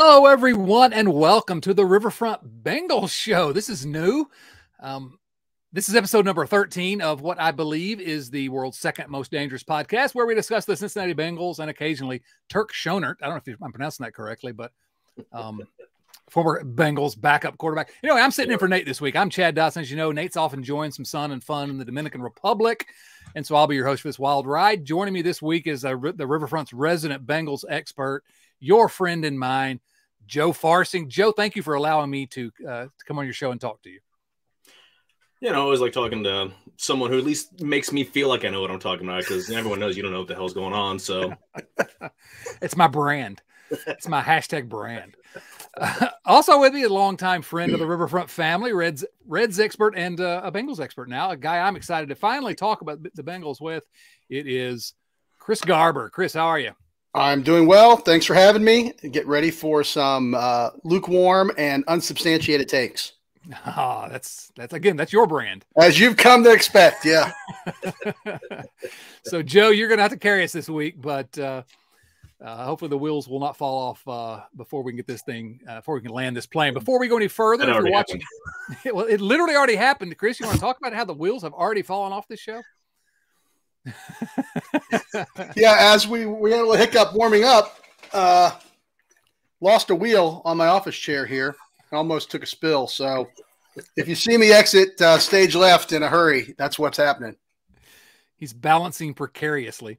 Hello, everyone, and welcome to the Riverfront Bengals Show. This is new. This is episode number 13 of what I believe is the world's second most dangerous podcast, where we discuss the Cincinnati Bengals and occasionally Turk Schonert. I don't know if I'm pronouncing that correctly, but former Bengals backup quarterback. Anyway, I'm sitting in for Nate this week. I'm Chad Dotson. As you know, Nate's off enjoying some sun and fun in the Dominican Republic, and so I'll be your host for this wild ride. Joining me this week is the Riverfront's resident Bengals expert, your friend and mine, Joe Farsing. Joe, thank you for allowing me to come on your show and talk to you. You know, I always like talking to someone who at least makes me feel like I know what I'm talking about, because everyone knows you don't know what the hell's going on. So it's my brand. It's my hashtag brand. Also with me, a longtime friend of the Riverfront family, Reds expert and a Bengals expert now, a guy I'm excited to finally talk about the Bengals with. It is Chris Garber. Chris, how are you? I'm doing well. Thanks for having me. Get ready for some lukewarm and unsubstantiated takes. Oh, that's your brand. As you've come to expect, yeah. So, Joe, you're going to have to carry us this week, but hopefully the wheels will not fall off before we can get this thing, before we can land this plane. Before we go any further, if you're watching, well, it literally already happened. Chris, you want to talk about how the wheels have already fallen off this show? Yeah, as we had a little hiccup warming up, lost a wheel on my office chair here. Almost took a spill. So if you see me exit stage left in a hurry, that's what's happening. He's balancing precariously.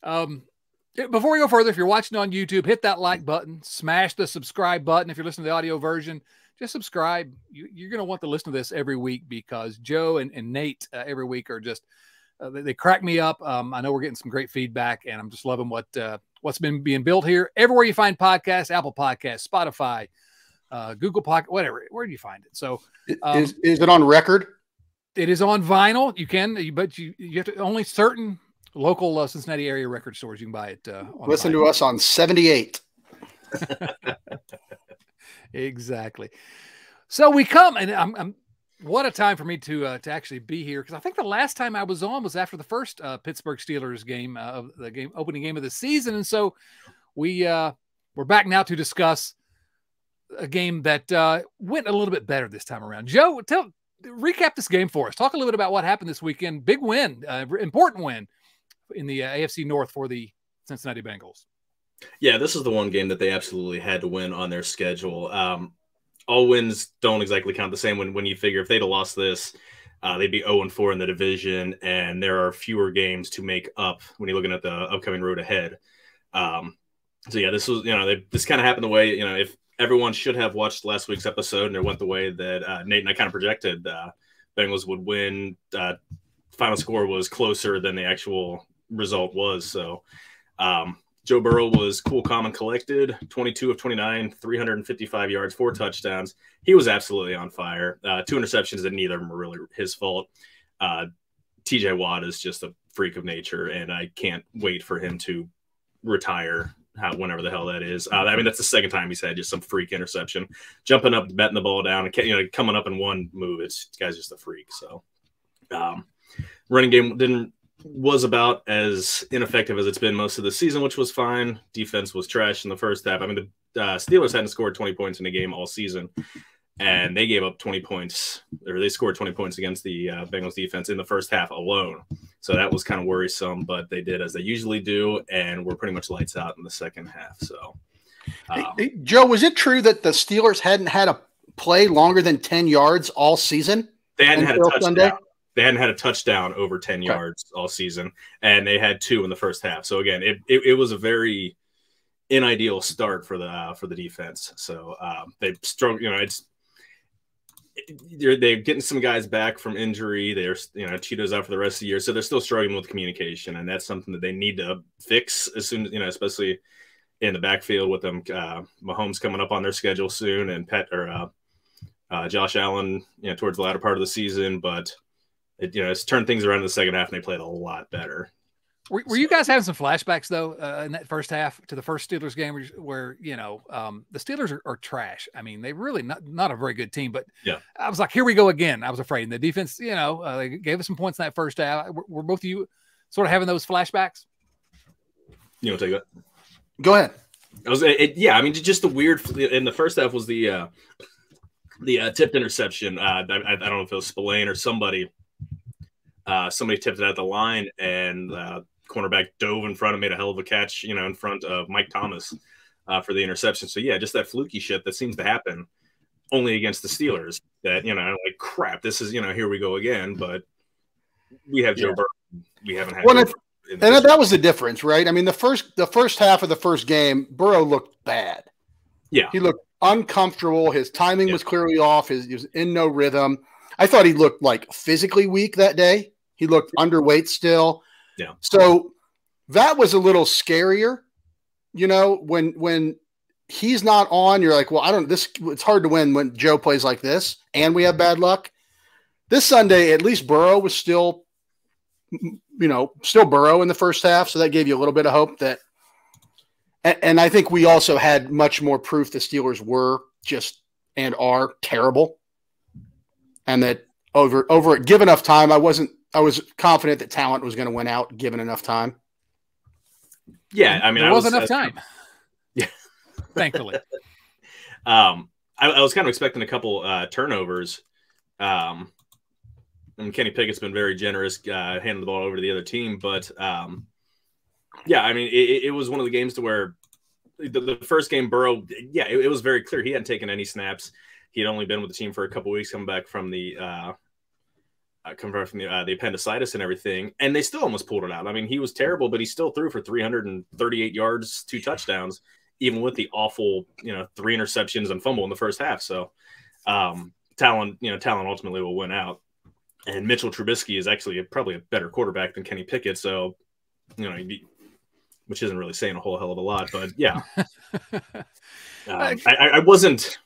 Before we go further, if you're watching on YouTube, hit that like button, smash the subscribe button. If you're listening to the audio version, just subscribe. You're going to want to listen to this every week, because Joe and Nate every week are just they crack me up. I know we're getting some great feedback, and I'm just loving what's been being built here. Everywhere you find podcasts, Apple Podcasts, Spotify, Google Podcast, whatever. Where do you find it? So is it on record? It is on vinyl. You can, but you have to only certain local Cincinnati area record stores you can buy it. Listen to us on 78. Exactly. So we come, and I'm what a time for me to actually be here, because I think the last time I was on was after the first Pittsburgh Steelers game, of the opening game of the season, and so we're back now to discuss a game that went a little bit better this time around. Joe, recap this game for us. Talk a little bit about what happened this weekend. Big win, important win in the AFC North for the Cincinnati Bengals. Yeah, this is the one game that they absolutely had to win on their schedule. All wins don't exactly count the same when you figure if they'd have lost this, they'd be 0-4 in the division, and there are fewer games to make up when you're looking at the upcoming road ahead. So yeah, this was, this kind of happened the way, if everyone should have watched last week's episode, and it went the way that Nate and I kind of projected. Bengals would win. Final score was closer than the actual result was. So Joe Burrow was cool, calm, and collected. 22 of 29, 355 yards, 4 touchdowns. He was absolutely on fire. 2 interceptions, and neither of them were really his fault. TJ Watt is just a freak of nature, and I can't wait for him to retire. Whenever the hell that is. I mean, that's the second time he's had just some freak interception, jumping up, betting the ball down, and coming up in one move. This guy's just a freak. So, running game was about as ineffective as it's been most of the season, which was fine. Defense was trash in the first half. I mean, the Steelers hadn't scored 20 points in a game all season, and they gave up 20 points, or they scored 20 points against the Bengals defense in the first half alone. So that was kind of worrisome, but they did as they usually do, and we're pretty much lights out in the second half. So, hey, Joe, was it true that the Steelers hadn't had a play longer than 10 yards all season? They hadn't had a touchdown. Sunday? They hadn't had a touchdown over 10 yards all season, and they had 2 in the first half. So again, it was a very unideal start for the defense. So they struggled. They're getting some guys back from injury. They're, Cheeto's out for the rest of the year, so they're still struggling with communication, and that's something that they need to fix as soon as, especially in the backfield with them. Mahomes coming up on their schedule soon, and Josh Allen, towards the latter part of the season. But it's turned things around in the second half, and they played a lot better. Were you guys having some flashbacks, though, in that first half to the first Steelers game where the Steelers are trash? I mean, they really not a very good team, but yeah, I was like, here we go again. I was afraid. And the defense, they gave us some points in that first half. Were both of you sort of having those flashbacks? You want to take that? Go ahead. Yeah, I mean, just the weird in the first half was the tipped interception. I don't know if it was Spillane or somebody. Somebody tipped it at the line, and cornerback dove in front and made a hell of a catch, in front of Mike Thomas for the interception. So yeah, just that fluky shit that seems to happen only against the Steelers. That like crap, this is here we go again. But we have Joe Burrow. We haven't had. And that was the difference, right? I mean, the first half of the first game, Burrow looked bad. Yeah, he looked uncomfortable. His timing was clearly off. He was in no rhythm. I thought he looked like physically weak that day. He looked underweight still. Yeah. So that was a little scarier, when he's not on, you're like, well, it's hard to win when Joe plays like this and we have bad luck. This Sunday, at least Burrow was still Burrow in the first half. So that gave you a little bit of hope that, and I think we also had much more proof the Steelers were and are terrible. And that over given enough time, I was confident that talent was going to win out given enough time. Yeah. I mean, there was enough time. Yeah. Thankfully. I was kind of expecting a couple turnovers. And Kenny Pickett's been very generous handing the ball over to the other team. But, yeah, I mean, it was one of the games to where the first game, Burrow, it was very clear. He hadn't taken any snaps. He had only been with the team for a couple of weeks, coming back from the appendicitis and everything. And they still almost pulled it out. I mean, he was terrible, but he still threw for 338 yards, 2 touchdowns, even with the awful, 3 interceptions and fumble in the first half. So talent ultimately will win out. And Mitchell Trubisky is actually probably a better quarterback than Kenny Pickett. So, which isn't really saying a whole hell of a lot, but yeah. I wasn't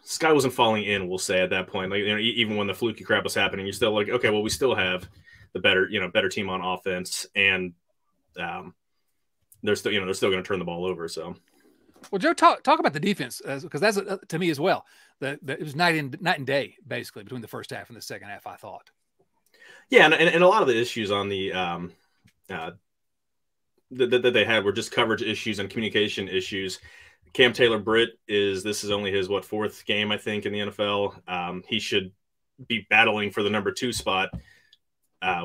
sky wasn't falling in, we'll say, at that point. Like, even when the fluky crap was happening, you're still like, okay, well, we still have the better team on offense, and they're still going to turn the ball over. So, well, Joe, talk about the defense, because that's to me as well. That it was night and day basically between the first half and the second half, I thought. Yeah, and a lot of the issues on the that they had were just coverage issues and communication issues. Cam Taylor-Britt this is only his 4th game, I think, in the NFL. He should be battling for the number 2 spot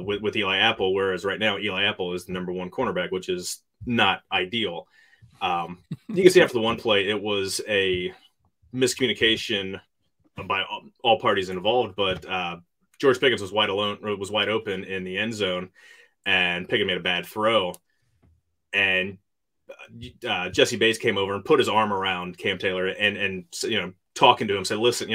with Eli Apple, whereas right now Eli Apple is the number 1 cornerback, which is not ideal. You can see after the one play, it was a miscommunication by all parties involved, but George Pickens was wide open in the end zone, and Pickett made a bad throw, and Jesse Bates came over and put his arm around Cam Taylor and talking to him, said, listen,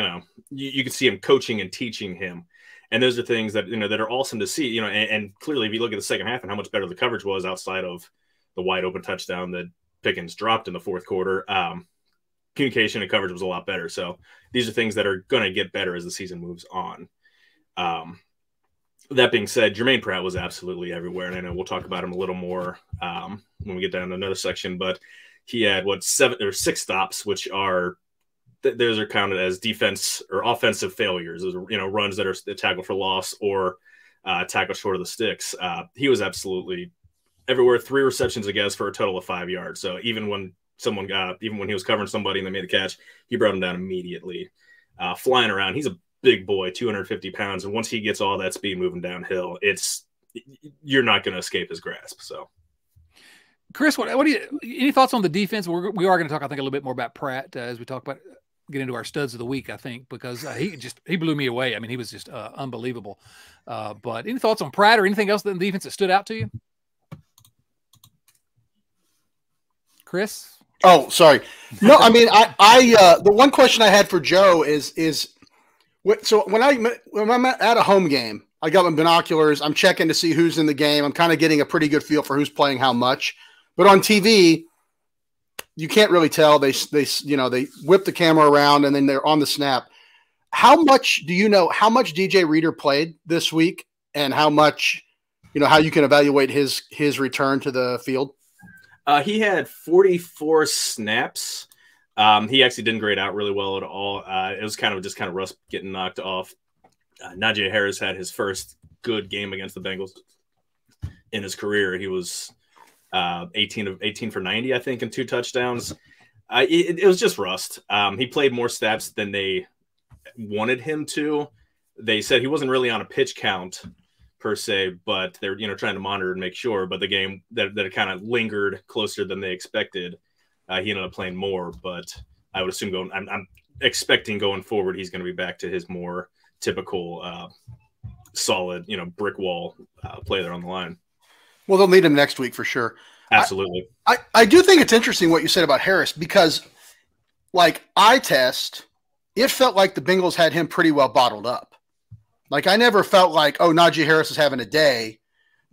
you can see him coaching and teaching him. And those are things that, that are awesome to see, and clearly if you look at the second half and how much better the coverage was outside of the wide open touchdown that Pickens dropped in the fourth quarter, communication and coverage was a lot better. So these are things that are going to get better as the season moves on. That being said, Jermaine Pratt was absolutely everywhere. And I know we'll talk about him a little more when we get down to another section, but he had 7 or 6 stops, which are, those are counted as defense or offensive failures. Those are, runs that are tackled for loss or tackled short of the sticks. He was absolutely everywhere. 3 receptions, I guess, for a total of 5 yards. So even when he was covering somebody and they made a catch, he brought him down immediately. Flying around, he's a big boy, 250 pounds. And once he gets all that speed moving downhill, you're not going to escape his grasp. So, Chris, what do you, any thoughts on the defense? We are going to talk, I think, a little bit more about Pratt as we get into our studs of the week, I think, because he blew me away. I mean, he was just unbelievable. But any thoughts on Pratt or anything else in the defense that stood out to you? Chris? Oh, sorry. No, I mean, I the one question I had for Joe is so when I'm at a home game, I got my binoculars. I'm checking to see who's in the game. I'm kind of getting a pretty good feel for who's playing how much. But on TV, you can't really tell. They whip the camera around and then they're on the snap. How much do you know how much DJ Reader played this week and how much, how you can evaluate his return to the field? He had 44 snaps. He actually didn't grade out really well at all. It was kind of Russ getting knocked off. Najee Harris had his first good game against the Bengals in his career. He was 18 for 90, I think, and 2 touchdowns. It was just rust. He played more snaps than they wanted him to. They said he wasn't really on a pitch count per se, but they're trying to monitor and make sure. But the game that kind of lingered closer than they expected, he ended up playing more. But I would assume I'm expecting going forward, he's going to be back to his more typical solid, brick wall play there on the line. Well, they'll need him next week for sure. Absolutely. I do think it's interesting what you said about Harris because, like, eye test, it felt like the Bengals had him pretty well bottled up. Like, I never felt like, oh, Najee Harris is having a day.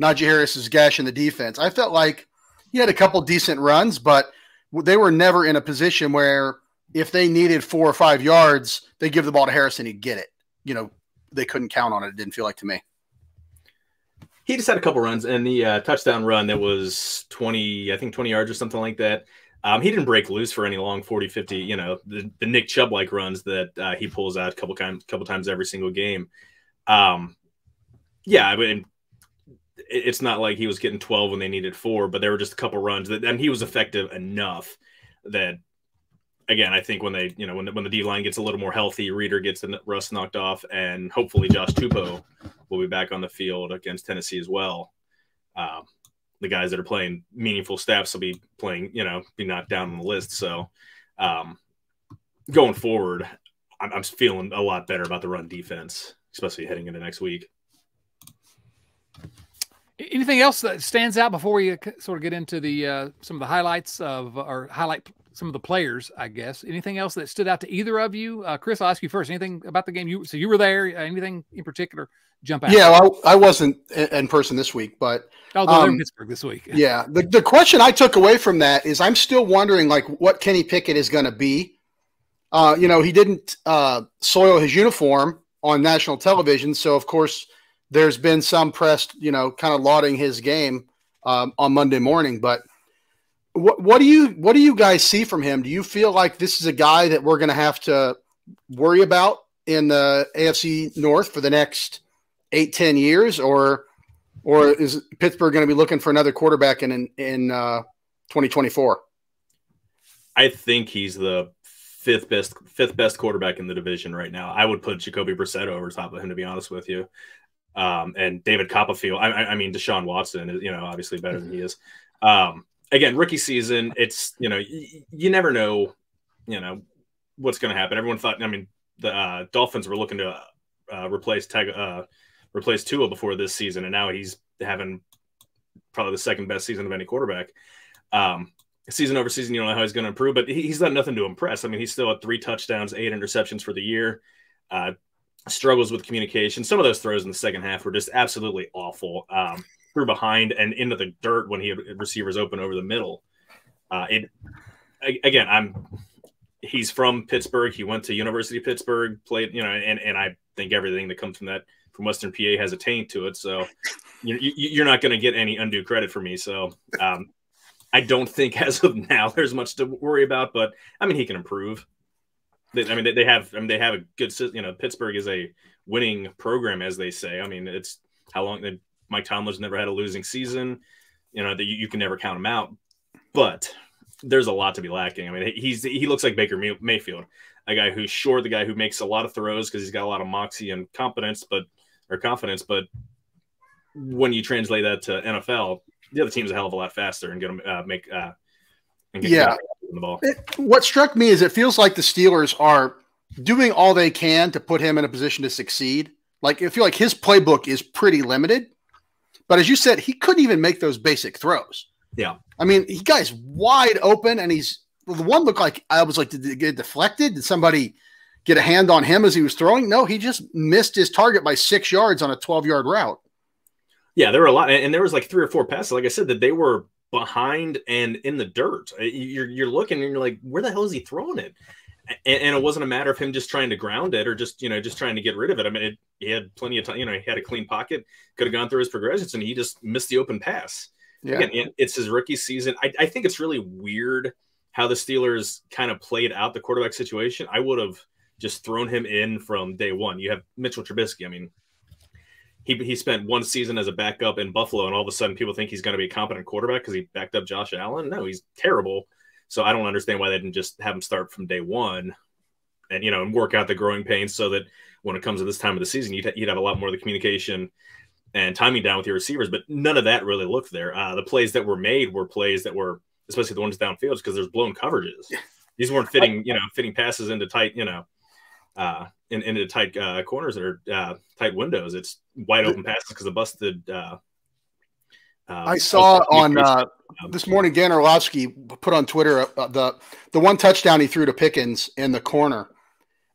Najee Harris is gashing the defense. I felt like he had a couple decent runs, but they were never in a position where if they needed 4 or 5 yards, they give the ball to Harris and he'd get it. They couldn't count on it. It didn't feel like to me. He just had a couple runs, and the touchdown run that was 20 yards or something like that. He didn't break loose for any long 40, 50, the Nick Chubb-like runs that he pulls out a couple times every single game. I mean, it's not like he was getting 12 when they needed 4, but there were just a couple runs and he was effective enough that, again, I think when they, when the D line gets a little more healthy, Reeder gets the rust knocked off, and hopefully Josh Tupou will be back on the field against Tennessee as well. The guys that are playing meaningful snaps will be playing, be knocked down on the list. So going forward, I'm feeling a lot better about the run defense, especially heading into next week. Anything else that stands out before we sort of get into the some of the highlights or highlight some of the players, I guess? Anything else that stood out to either of you? Chris, I'll ask you first. Anything about the game? You were there. Anything in particular jump out? Yeah, well, I wasn't in person this week, but they're in Pittsburgh this week. Yeah, the question I took away from that is I'm still wondering like what Kenny Pickett is going to be. He didn't soil his uniform on national television, so of course there's been some press, kind of lauding his game on Monday morning, but. What do you guys see from him? Do you feel like this is a guy that we're going to have to worry about in the AFC North for the next 8-10 years, or is Pittsburgh going to be looking for another quarterback in 2024? I think he's the fifth best quarterback in the division right now. I would put Jacoby Brissett over top of him, to be honest with you. And David Copperfield. I mean, Deshaun Watson is, obviously better than he is. Again, rookie season, it's, you never know, what's going to happen. Everyone thought, the Dolphins were looking to replace Tua before this season, and now he's having probably the second best season of any quarterback. Season over season, you don't know how he's going to improve, but he's done nothing to impress. I mean, he's still at 3 touchdowns, 8 interceptions for the year. Struggles with communication. Some of those throws in the second half were just absolutely awful. Through behind and into the dirt when he had receivers open over the middle. He's from Pittsburgh. He went to University of Pittsburgh, played, and I think everything that comes from Western PA has a taint to it. So you're not going to get any undue credit for me. So I don't think as of now there's much to worry about, but he can improve. They have a good, Pittsburgh is a winning program, as they say. It's how long Mike Tomlin's never had a losing season, that you can never count him out, but there's a lot to be lacking. He looks like Baker Mayfield, a guy who's short, the guy who makes a lot of throws because he's got a lot of moxie and confidence, but when you translate that to NFL, the other team's a hell of a lot faster and going to make the ball. What struck me is it feels like the Steelers are doing all they can to put him in a position to succeed. Like, I feel like his playbook is pretty limited. But as you said, he couldn't even make those basic throws. Yeah. He guy's wide open, and the one looked like, I was like, did it get deflected? Did somebody get a hand on him as he was throwing? No, he just missed his target by 6 yards on a 12-yard route. Yeah, there were a lot. And there was like 3 or 4 passes, like I said, that they were behind and in the dirt. You're looking and you're like, where the hell is he throwing it? And it wasn't a matter of him just trying to ground it or just trying to get rid of it. He had plenty of time, he had a clean pocket, could have gone through his progressions, and he just missed the open pass. Yeah. Again, it's his rookie season. I think it's really weird how the Steelers kind of played out the quarterback situation. I would have just thrown him in from day one. You have Mitchell Trubisky. he spent one season as a backup in Buffalo, and all of a sudden people think he's going to be a competent quarterback because he backed up Josh Allen. No, he's terrible. So I don't understand why they didn't just have him start from day one and, and work out the growing pains so that when it comes to this time of the season, you'd have a lot more of the communication and timing down with your receivers. But none of that really looked there. The plays that were made were plays that were, especially the ones downfield, because there's blown coverages. These weren't fitting passes into tight, into tight corners or tight windows. It's wide open passes because of busted. I saw on this morning, Dan Orlovsky put on Twitter the one touchdown he threw to Pickens in the corner,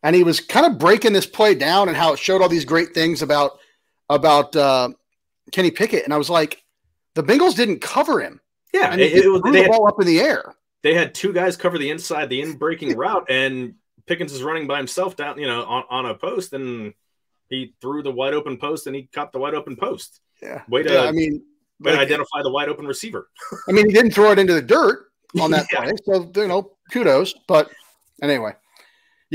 and he was kind of breaking this play down and how it showed all these great things about Kenny Pickett, and I was like, the Bengals didn't cover him. Yeah, and they threw the ball up in the air. They had two guys cover the inside, the in-breaking route, and Pickens is running by himself down, on a post, and he threw the wide open post, and he caught the wide open post. Yeah, way to identify the wide open receiver. I mean, he didn't throw it into the dirt on that play, so kudos. But anyway,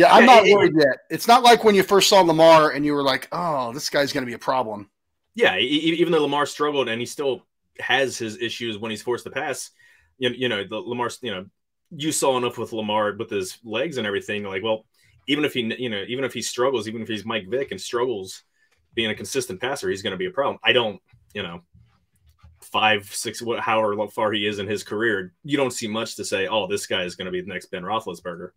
I'm not worried yet. It's not like when you first saw Lamar and you were like, "Oh, this guy's going to be a problem." Yeah, even though Lamar struggled and he still has his issues when he's forced to pass. Lamar's, you saw enough with Lamar with his legs and everything. Like, well, even if he struggles, even if he's Mike Vick and struggles being a consistent passer, he's going to be a problem. I don't, 5, 6, however far he is in his career, you don't see much to say, oh, this guy is going to be the next Ben Roethlisberger.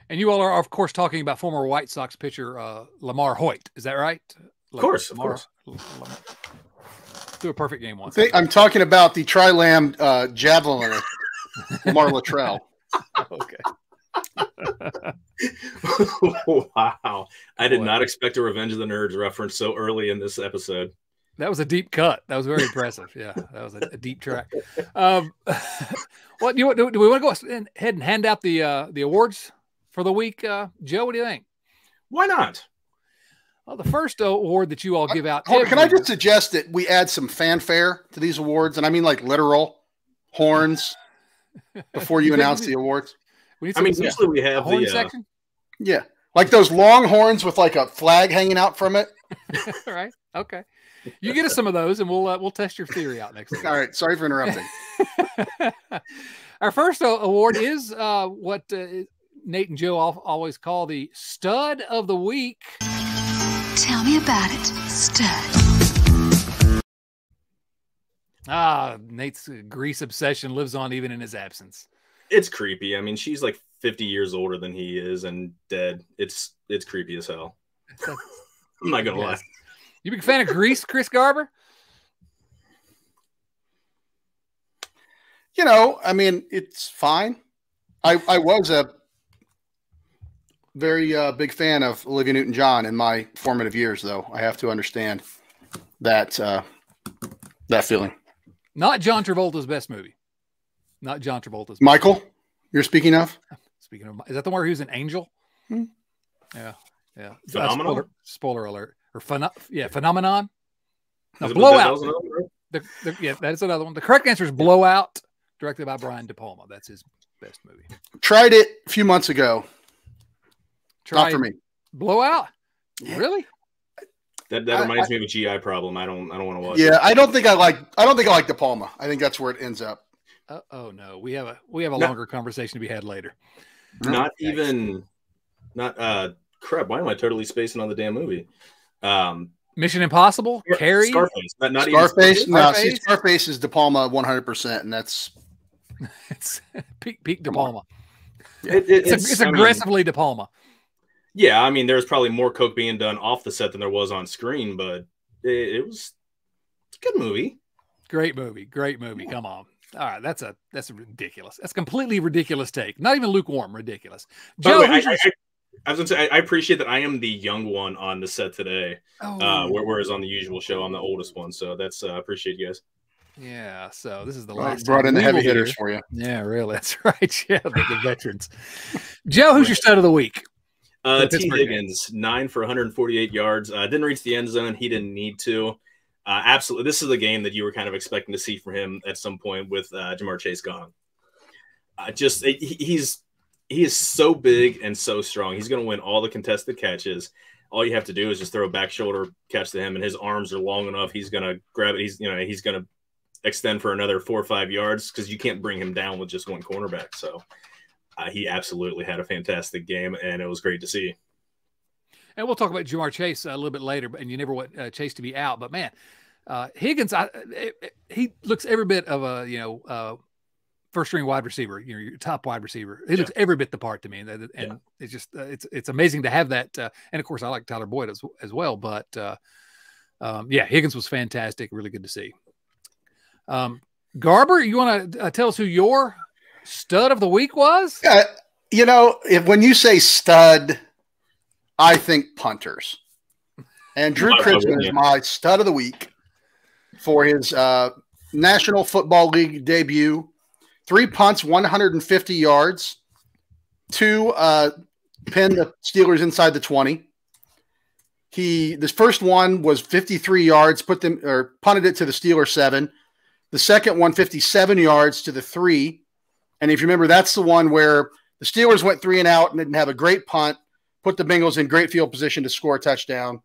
And you all are, of course, talking about former White Sox pitcher Lamar Hoyt. Is that right? Of course. Lamar. Do a perfect game once. I'm talking about the Tri-Lam javeliner, Lamar Latrell. Okay. Wow. I did not expect a Revenge of the Nerds reference so early in this episode. That was a deep cut. That was very impressive. Yeah, that was a deep track. Do we want to go ahead and hand out the awards for the week? Joe, what do you think? Why not? Well, the first award that you all give out. Can I just suggest that we add some fanfare to these awards? And I mean like literal horns before you announce the awards. Usually we have horn the section. Yeah. Like those long horns with like a flag hanging out from it. All right. Okay. You get us some of those and we'll test your theory out next week. All right. Sorry for interrupting. Our first award is what Nate and Joe always call the Stud of the Week. Tell me about it, Stud. Nate's grease obsession lives on even in his absence. It's creepy. I mean, she's like 50 years older than he is and dead. It's creepy as hell. I'm not going to lie. You big fan of Grease, Chris Garber? I mean, it's fine. I was a very big fan of Olivia Newton-John in my formative years, though. I have to understand that feeling. Not John Travolta's best movie. Not John Travolta's. Michael, you're speaking of? Speaking of, is that the one where he was an angel? Hmm. Yeah. Phenomenon? Spoiler alert. Or Phenomenon? No, Blowout. That's another one. The correct answer is Blowout, directed by Brian DePalma. That's his best movie. Tried it a few months ago. Not for me. Blowout? Yeah. Really? That reminds me of a GI problem. I don't want to watch. Yeah, I don't think I like De Palma. I think that's where it ends up. Oh no, we have a longer conversation to be had later. Crap. Why am I totally spacing on the damn movie? Mission Impossible, Carrie, Scarface. Scarface. No, Scarface is De Palma 100%, and that's it's peak De Palma. It's aggressively De Palma. Yeah, I mean, there's probably more coke being done off the set than there was on screen, but it's a good movie. Great movie. Come on. All right, that's a ridiculous. That's a completely ridiculous take. Not even lukewarm, ridiculous. Joe, I was going to say, I appreciate that I am the young one on the set today, whereas on the usual show, I'm the oldest one. So that's I appreciate you guys. Yeah, so this is the last. Brought in the heavy hitters for you. Yeah, really. That's right. Yeah, the veterans. Joe, who's your stud of the week? T. Higgins, 9 for 148 yards. Didn't reach the end zone. He didn't need to. Absolutely. This is the game that you were kind of expecting to see from him at some point with Jamar Chase gone. He is so big and so strong. He's going to win all the contested catches. all you have to do is just throw a back shoulder catch to him, and his arms are long enough. He's going to grab it. He's going to extend for another 4 or 5 yards because you can't bring him down with just one cornerback. So he absolutely had a fantastic game, and it was great to see. And we'll talk about Jamar Chase a little bit later, and you never want Chase to be out. But, man, Higgins, he looks every bit of a, first-string wide receiver, your top wide receiver. He looks every bit the part to me. And it's just it's amazing to have that. And, of course, I like Tyler Boyd as well. But, Higgins was fantastic. Really good to see. Garber, you want to tell us who your stud of the week was? When you say stud, I think punters. And Drew Chrisman is my stud of the week for his National Football League debut. 3 punts, 150 yards. 2 pinned the Steelers inside the 20. This first one was 53 yards, punted it to the Steelers 7. The second one, 57 yards to the 3. And if you remember, that's the one where the Steelers went 3 and out and didn't have a great punt, put the Bengals in great field position to score a touchdown.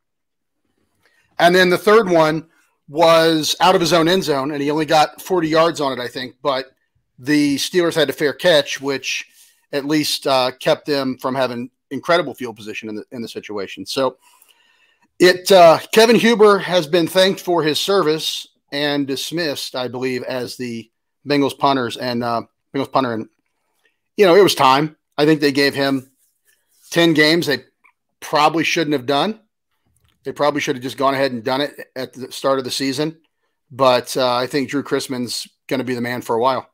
And then the third one was out of his own end zone, and he only got 40 yards on it, I think. But the Steelers had a fair catch, which at least kept them from having incredible field position in the situation. So Kevin Huber has been thanked for his service and dismissed, I believe, as the Bengals punter. And it was time. I think they gave him 10 games they probably shouldn't have done. They probably should have just gone ahead and done it at the start of the season. But I think Drew Chrisman's going to be the man for a while.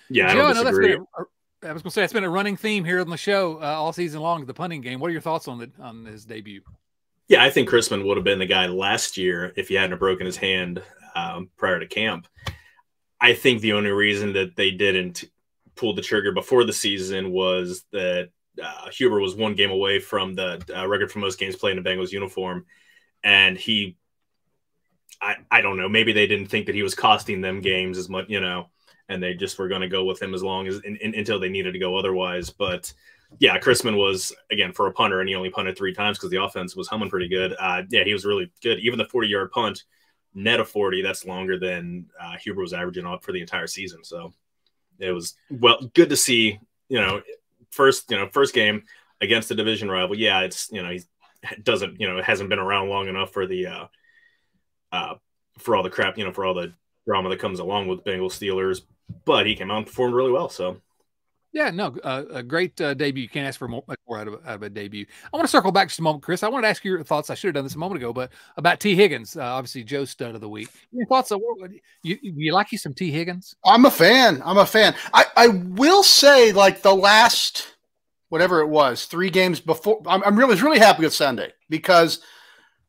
Yeah, I don't disagree. I was going to say, it's been a running theme here on the show all season long, the punting game. What are your thoughts on his debut? Yeah, I think Chrisman would have been the guy last year if he hadn't broken his hand prior to camp. I think the only reason that they didn't pull the trigger before the season was that Huber was 1 game away from the record for most games played in a Bengals uniform. And I don't know, maybe they didn't think that he was costing them games as much, and they just were going to go with him as long as until they needed to go otherwise. But yeah, Chrisman was, again, for a punter, and he only punted 3 times because the offense was humming pretty good. He was really good. Even the 40-yard punt, net of 40, that's longer than Huber was averaging out for the entire season. So it was good to see. First game against the division rival. Yeah, it's he doesn't it hasn't been around long enough for the for all the crap for all the drama that comes along with Bengals Steelers. But he came out and performed really well. So. Yeah, no, a great debut. You can't ask for much more out of a debut. I want to circle back just a moment, Chris. I wanted to ask you your thoughts. I should have done this a moment ago, but about T. Higgins, obviously Joe's stud of the week. Your thoughts? You like you some T. Higgins? I'm a fan. I will say, like the last, whatever it was, 3 games before, I was really happy with Sunday because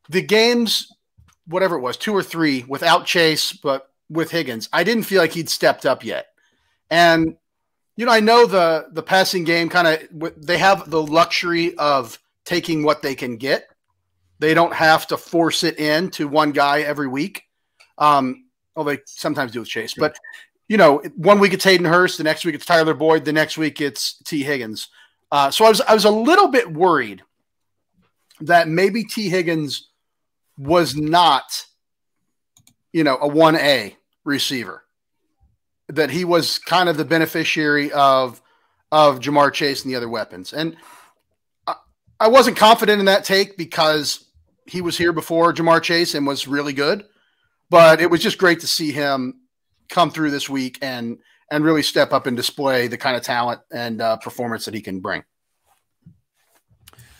the games, whatever it was, 2 or 3 without Chase, but with Higgins, I didn't feel like he'd stepped up yet. And I know the passing game they have the luxury of taking what they can get. They don't have to force it in to one guy every week. They sometimes do with Chase, but 1 week it's Hayden Hurst, the next week it's Tyler Boyd, the next week it's T. Higgins. So I was a little bit worried that maybe T. Higgins was not, a 1A receiver. That he was kind of the beneficiary of Jamar Chase and the other weapons. And I wasn't confident in that take because he was here before Jamar Chase and was really good. But it was just great to see him come through this week and really step up and display the kind of talent and performance that he can bring.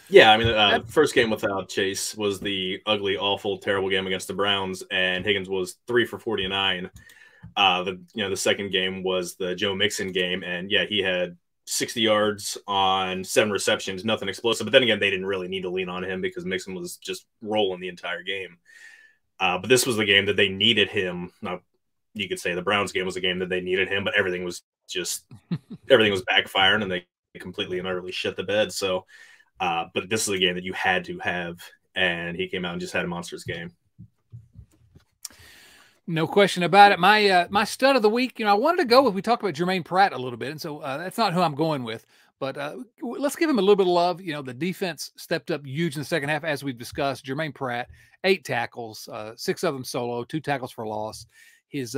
Yeah, first game without Chase was the ugly, awful, terrible game against the Browns, and Higgins was 3 for 49. The second game was the Joe Mixon game, and he had 60 yards on 7 receptions, nothing explosive. But then again, they didn't really need to lean on him because Mixon was just rolling the entire game. But this was the game that they needed him. Now, you could say the Browns game was a game that they needed him, but everything was backfiring, and they completely and utterly shit the bed. So, but this is a game that you had to have, and he came out and just had a monstrous game. No question about it. My stud of the week, I wanted to go with, we talked about Jermaine Pratt a little bit, and so that's not who I'm going with. But let's give him a little bit of love. You know, the defense stepped up huge in the second half, as we've discussed. Jermaine Pratt, 8 tackles, 6 of them solo, 2 tackles for loss. His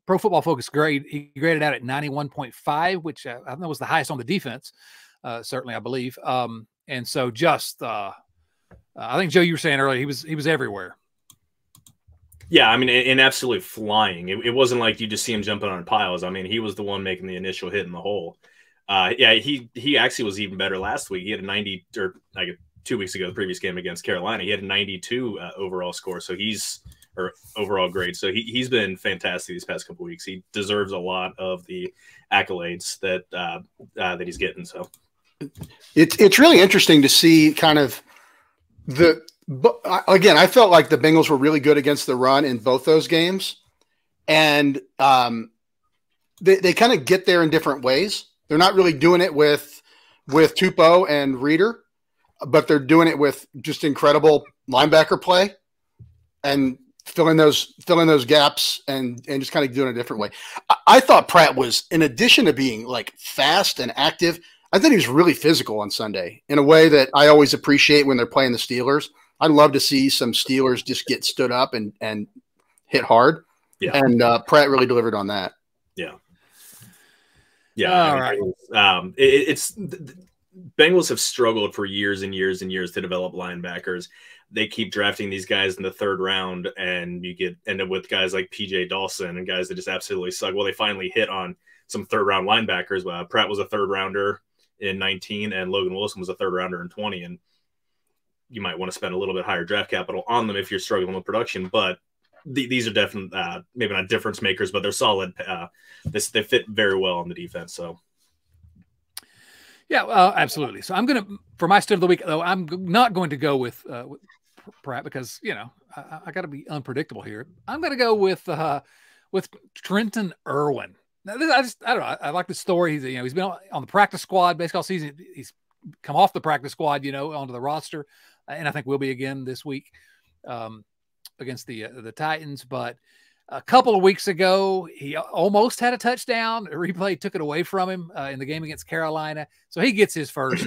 Pro Football Focus grade, he graded out at 91.5, which I know was the highest on the defense, certainly, I believe. And so just, I think, Joe, you were saying earlier, he was everywhere. Yeah, I mean, and absolutely flying. It wasn't like you just see him jumping on piles. I mean, he was the one making the initial hit in the hole. Yeah, he actually was even better last week. He had a 90, or like 2 weeks ago, the previous game against Carolina, he had a 92 overall score. So or overall grade. So he's been fantastic these past couple of weeks. He deserves a lot of the accolades that he's getting. So it's really interesting to see kind of again, I felt like the Bengals were really good against the run in both those games. And they kind of get there in different ways. They're not really doing it with Tupou and Reeder, but they're doing it with just incredible linebacker play and filling those gaps and just kind of doing it a different way. I thought Pratt was, in addition to being like fast and active, I think he was really physical on Sunday in a way that I always appreciate when they're playing the Steelers. I'd love to see some Steelers just get stood up and hit hard. Yeah. And Pratt really delivered on that. Yeah. Yeah. All right. It's Bengals have struggled for years and years and years to develop linebackers. They keep drafting these guys in the 3rd round, and you end up with guys like PJ Dotson and guys that just absolutely suck. Well, they finally hit on some 3rd round linebackers. Pratt was a 3rd rounder in 19, and Logan Wilson was a 3rd rounder in 20. And you might want to spend a little bit higher draft capital on them if you're struggling with production. But these are definitely maybe not difference makers, but they're solid. They fit very well on the defense. So. Yeah, absolutely. So I'm going to, for my stud of the week, though, I'm not going to go with Pratt because, you know, I got to be unpredictable here. I'm going to go with Trenton Irwin. Now, I don't know. I like the story. He's been on the practice squad basically all season. He's come off the practice squad, onto the roster, and I think will be again this week against the Titans. But a couple of weeks ago, he almost had a touchdown. A replay took it away from him in the game against Carolina. So he gets his first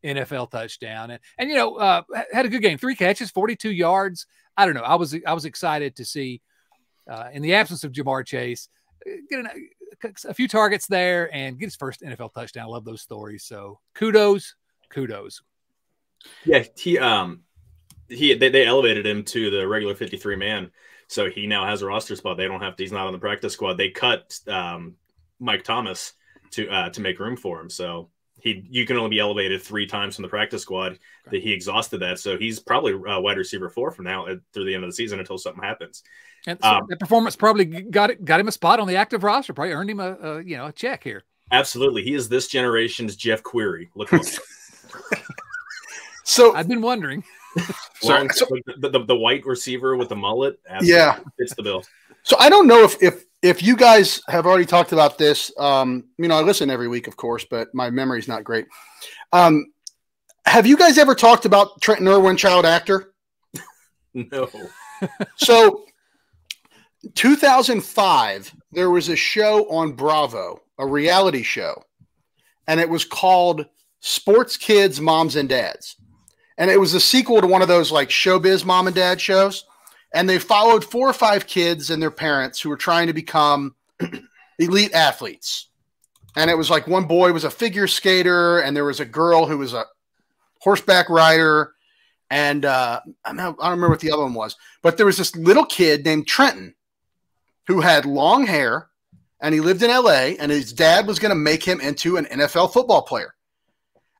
NFL touchdown, and had a good game. 3 catches, 42 yards. I don't know. I was excited to see in the absence of Jamar Chase get a few targets there and get his first NFL touchdown. I love those stories. So kudos. Yeah, they elevated him to the regular 53 man. So he now has a roster spot. They don't have to. He's not on the practice squad. They cut Mike Thomas to make room for him. So you can only be elevated 3 times from the practice squad. That he exhausted that. So he's probably wide receiver 4 from now through the end of the season until something happens. And so that performance probably got him a spot on the active roster. Probably earned him a check here. Absolutely, he is this generation's Jeff Query. Look him up. So I've been wondering. The white receiver with the mullet, yeah, fits the bill. So I don't know if you guys have already talked about this. I listen every week, of course, but my memory's not great. Have you guys ever talked about Trenton Irwin, child actor? No. So 2005, there was a show on Bravo, a reality show, and it was called Sports Kids, Moms and Dads. And it was a sequel to one of those like showbiz mom and dad shows. And they followed 4 or 5 kids and their parents who were trying to become elite athletes. And it was like one boy was a figure skater, and there was a girl who was a horseback rider. And I don't remember what the other one was, but there was this little kid named Trenton who had long hair, and he lived in LA, and his dad was going to make him into an NFL football player.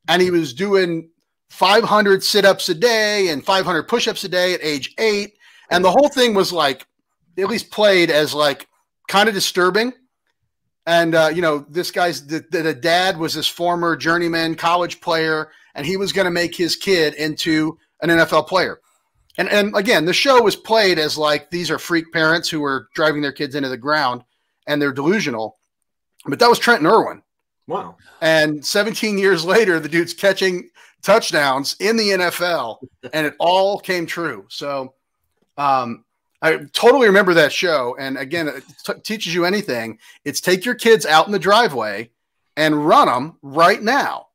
And he was doing 500 sit-ups a day and 500 push-ups a day at age 8. And the whole thing was like, at least played as like kind of disturbing. And, this guy's, the dad was this former journeyman college player, and he was going to make his kid into an NFL player. And again, the show was played as like, these are freak parents who are driving their kids into the ground and they're delusional. But that was Trenton Irwin. Wow. And 17 years later, the dude's catching touchdowns in the NFL, and it all came true. So I totally remember that show. And again, it teaches you anything. It's take your kids out in the driveway and run them right now,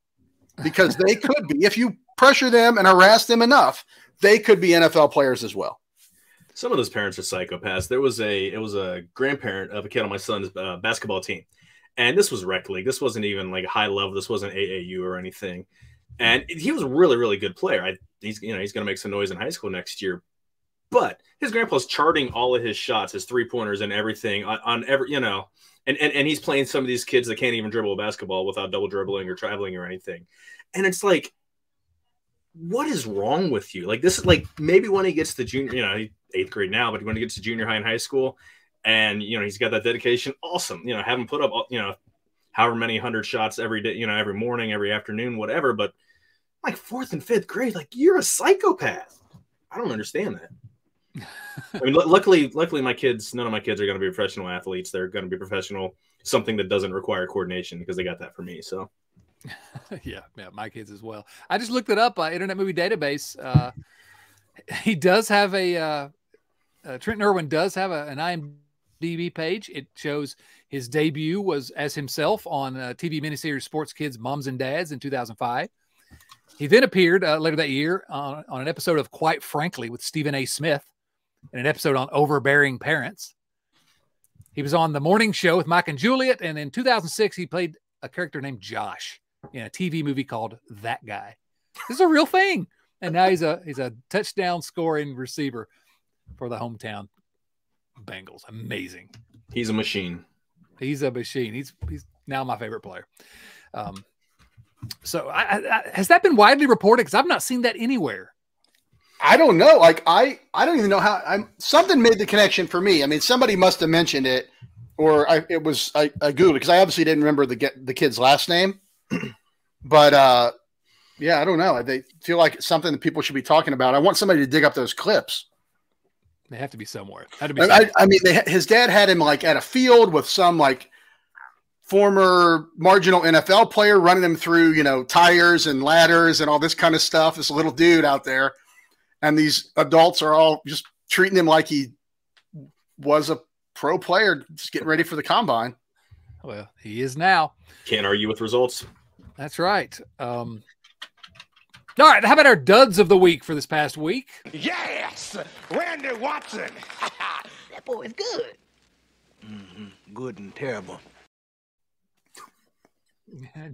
because they could be, if you pressure them and harass them enough, they could be NFL players as well. Some of those parents are psychopaths. It was a grandparent of a kid on my son's basketball team, and this was rec league. This wasn't even like a high level. This wasn't AAU or anything. And he was a really, really good player. He's going to make some noise in high school next year. But his grandpa's charting all of his shots, his 3-pointers and everything on every, and he's playing some of these kids that can't even dribble a basketball without double dribbling or traveling or anything. And it's like, what is wrong with you? Like, this is like, maybe when he gets to junior, 8th grade now, but when he gets to junior high and high school and, he's got that dedication, awesome. Have him put up, however many 100 shots every day, every morning, every afternoon, whatever. But like 4th and 5th grade, like, you're a psychopath. I don't understand that. I mean, luckily, none of my kids are going to be professional athletes. They're going to be professional, something that doesn't require coordination, because they got that from me. So, yeah, my kids as well. I just looked it up. Internet Movie Database. He does have Trenton Irwin does have an IMDb page. It shows his debut was as himself on TV miniseries Sports Kids Moms and Dads in 2005. He then appeared later that year on an episode of Quite Frankly with Stephen A. Smith, and an episode on Overbearing Parents. He was on The Morning Show with Mike and Juliet, and in 2006, he played a character named Josh in a TV movie called That Guy. This is a real thing. And now he's a touchdown scoring receiver for the hometown Bengals. Amazing. He's a machine. He's a machine. He's now my favorite player. So has that been widely reported? Because I've not seen that anywhere. I don't know. Like, I don't even know how. Something made the connection for me. I mean, somebody must have mentioned it, or I Googled it, because I obviously didn't remember the kid's last name. But yeah, I don't know. They feel like it's something that people should be talking about. I want somebody to dig up those clips. They have to be somewhere. I mean, his dad had him like at a field with some like former marginal NFL player running him through, tires and ladders and all this kind of stuff. This little dude out there. And these adults are all just treating him like he was a pro player, just getting ready for the combine. Well, he is now. Can't argue with results. That's right. All right. How about our duds of the week for this past week? Yes! Randy Watson! That boy is good. Good and terrible.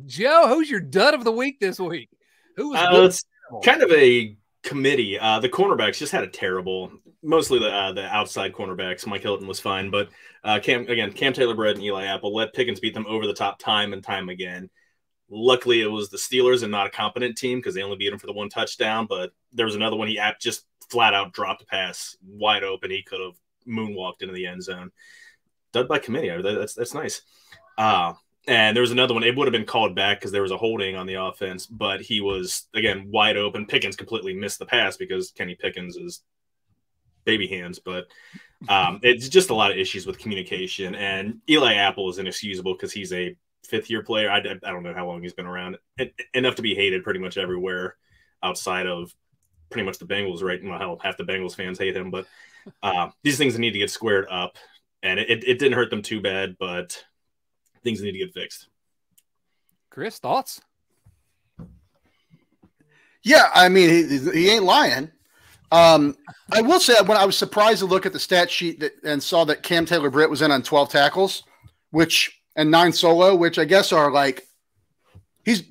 Joe, who's your dud of the week this week? Who was good? It's kind of a committee. The cornerbacks just had a terrible, mostly the outside cornerbacks. Mike Hilton was fine, but Cam Taylor-Britt and Eli Apple let Pickens beat them over the top time and time again. Luckily, it was the Steelers and not a competent team, because they only beat him for the one touchdown. But there was another one he just flat out dropped a pass wide open. He could have moonwalked into the end zone. Dud by committee. That's nice. And there was another one. It would have been called back because there was a holding on the offense, but he was, again, wide open. Pickens completely missed the pass because Kenny Pickens is baby hands. But it's just a lot of issues with communication. And Eli Apple is inexcusable because he's a fifth-year player. I don't know how long he's been around. Enough to be hated pretty much everywhere outside of pretty much the Bengals, right? Well, hell, half the Bengals fans hate him. But these things need to get squared up. And it didn't hurt them too bad, but things need to get fixed. Chris, thoughts? Yeah, I mean, he ain't lying. I will say, when I was surprised to look at the stat sheet and saw that Cam Taylor-Britt was in on 12 tackles, and 9 solo, which I guess are like, he's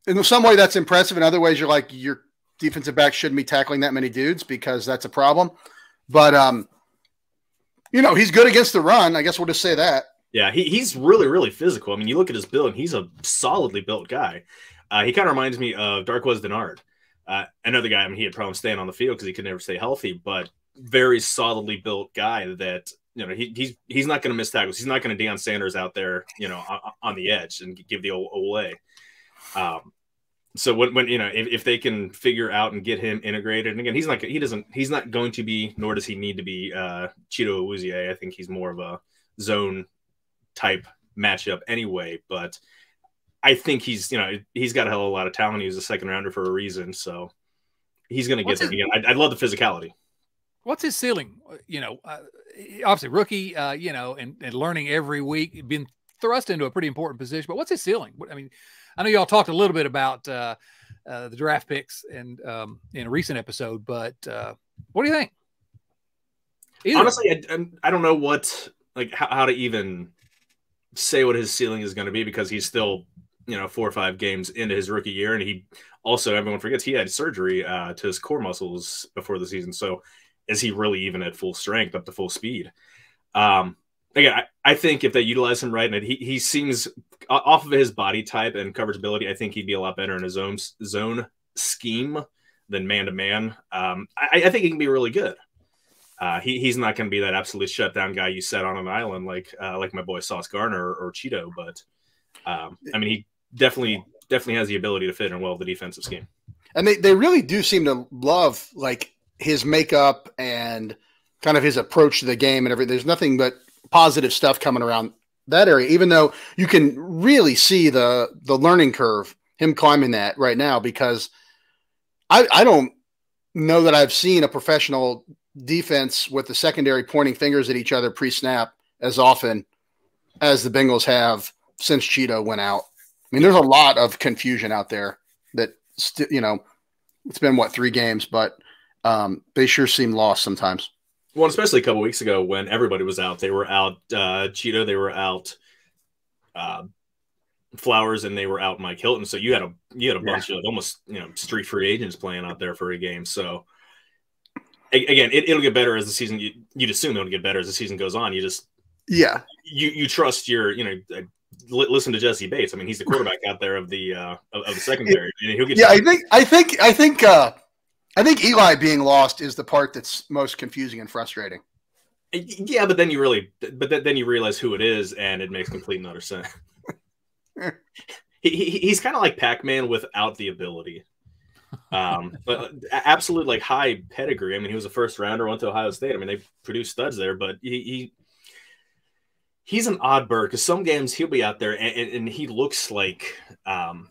in some way that's impressive. In other ways, you're like, your defensive back shouldn't be tackling that many dudes because that's a problem. But he's good against the run. I guess we'll just say that. Yeah, he's really, really physical. I mean, you look at his build, and he's a solidly built guy. He kind of reminds me of Darqueze Dennard. Another guy, I mean, he had problems staying on the field because he could never stay healthy, but very solidly built guy that, he's not going to miss tackles. He's not going to Deion Sanders out there, on the edge and give the away. So when if they can figure out and get him integrated, and again, he's not going to be, nor does he need to be Cheeto Awuzie. I think he's more of a zone type matchup anyway, but I think he's got a hell of a lot of talent. He was a second rounder for a reason, so he's going to get there again. I'd love the physicality. What's his ceiling? Obviously rookie, and learning every week, been thrust into a pretty important position. But what's his ceiling? I mean, I know y'all talked a little bit about the draft picks and in a recent episode, but what do you think? Honestly, I don't know how to even say what his ceiling is going to be, because he's still, 4 or 5 games into his rookie year. And he also, everyone forgets, he had surgery to his core muscles before the season. So is he really even at full strength, up to full speed? Again, I think if they utilize him right, and he seems, off of his body type and coverage ability, I think he'd be a lot better in his own zone scheme than man-to-man. I think he can be really good. He's not going to be that absolute shutdown guy you set on an island like my boy Sauce Gardner or Cheeto, but I mean, he definitely has the ability to fit in well with the defensive scheme. And they really do seem to love like his makeup and kind of his approach to the game and everything. There's nothing but positive stuff coming around that area, even though you can really see the learning curve, him climbing that right now, because I don't know that I've seen a professional defense with the secondary pointing fingers at each other pre-snap as often as the Bengals have since Cheeto went out. I mean, there's a lot of confusion out there that, it's been 3 games, but they sure seem lost sometimes. Well, especially a couple weeks ago when everybody was out. They were out Cheeto, they were out Flowers, and they were out Mike Hilton. So you had a bunch of almost street free agents playing out there for a game. So again, it'll get better as the season. You'd assume it'll get better as the season goes on. You just you trust your listen to Jesse Bates. I mean, he's the quarterback out there of the secondary. And he'll get I think Eli being lost is the part that's most confusing and frustrating. Yeah, but then you realize who it is, and it makes complete and utter sense. He's kind of like Pac-Man without the ability. But absolute high pedigree. I mean, he was a first rounder, went to Ohio State. I mean, they produced studs there, but he's an odd bird, because some games he'll be out there and he looks like Darrell